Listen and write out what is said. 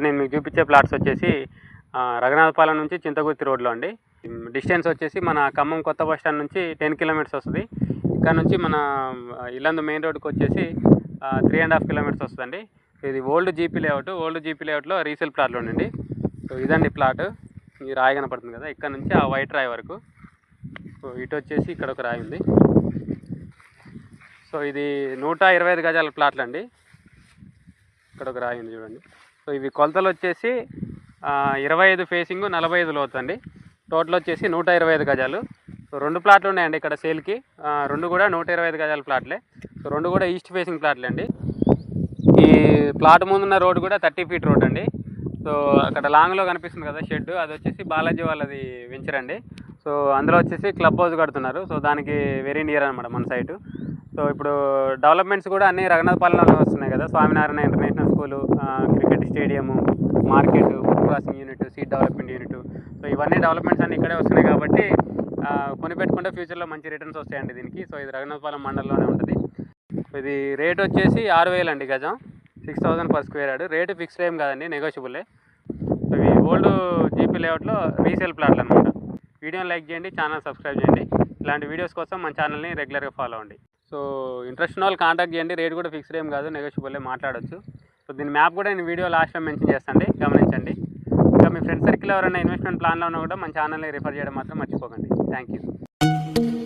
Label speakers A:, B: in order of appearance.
A: నేను మీకు చూపించే ప్లాట్స్ వచ్చేసి రఘునాథపాలెం నుంచి చింతగుర్తి రోడ్లో అండి. డిస్టెన్స్ వచ్చేసి మన ఖమ్మం కొత్త బస్ స్టాండ్ నుంచి 10 కిలోమీటర్స్ వస్తుంది. ఇక్కడ నుంచి మన ఇల్లందు మెయిన్ రోడ్కి వచ్చేసి 3.5 కిలోమీటర్స్ వస్తుందండి. ఇది ఓల్డ్ జీపీ లేఅవుట్లో రీసేల్ ప్లాట్లు ఉండండి. సో ఇదండి ప్లాట్. ఈ రాయి కనపడుతుంది కదా, ఇక్కడ నుంచి ఆ వైట్ రాయి వరకు. సో ఇటు వచ్చేసి ఇక్కడ ఒక రాయి ఉంది. సో ఇది 125 గజాల ప్లాట్లు అండి. ఇక్కడ ఒక రాయి ఉంది చూడండి. సో ఇవి కొలతలు వచ్చేసి 25 ఫేసింగ్ 45 లోతు అండి. టోటల్ వచ్చేసి 125 గజాలు. సో 2 ప్లాట్లు ఉన్నాయండి ఇక్కడ సేల్కి. 2 కూడా 125 గజాల ప్లాట్లే. సో 2 కూడా ఈస్ట్ ఫేసింగ్ ప్లాట్లే అండి. ఈ ప్లాట్ ముందున్న రోడ్ కూడా 30 ఫీట్ రోడ్ అండి. సో అక్కడ లాంగ్లో కనిపిస్తుంది కదా షెడ్, అది వచ్చేసి బాలాజీ వాళ్ళది వెంచర్ అండి. సో అందులో వచ్చేసి క్లబ్ హౌస్ కడుతున్నారు. సో దానికి వెరీ నియర్ అనమాట మన సైటు. సో ఇప్పుడు డెవలప్మెంట్స్ కూడా అన్నీ రఘునాథపాలెంలో వస్తున్నాయి కదా. Swaminarayan international school, cricket stadium, market, food processing unit, seed development unit. So ఇవన్నీ డెవలప్మెంట్స్ అన్నీ ఇక్కడే వస్తున్నాయి కాబట్టి కొని పెట్టుకుంటే ఫ్యూచర్లో మంచి రిటర్న్స్ వస్తాయండి దీనికి. సో ఇది రఘునాథపాలెం మండలంలోనే ఉంటుంది. ఇది రేట్ వచ్చేసి 6,000 అండి గజం, 6,000 per square yard. Rate fixed ఏం కాదండి, నెగోషియబుల్లే. ఇవి ఓల్డ్ జీపీ లేఅవుట్లో రీసేల్ ప్లాట్లు అనమాట. వీడియోని లైక్ చేయండి, ఛానల్ సబ్స్క్రైబ్ చేయండి. ఇలాంటి వీడియోస్ కోసం మన ఛానల్ని రెగ్యులర్గా ఫాలో అవ్వండి. సో ఇంట్రెస్ట్ ఉన్న వాళ్ళు కాంటాక్ట్ చేయండి. రేట్ కూడా ఫిక్స్డ్ ఏం కాదు, నెగోషియబుల్లే, మాట్లాడవచ్చు. సో దీని మ్యాప్ కూడా నేను వీడియో లాస్ట్లో మెన్షన్ చేస్తాను, గమనించండి. ఇంకా మీ ఫ్రెండ్ సర్కిల్ ఎవరైనా ఇన్వెస్ట్మెంట్ ప్లాన్లో ఉన్నా కూడా మన ఛానల్ని రిఫర్ చేయడం మాత్రం మర్చిపోకండి. Thank you.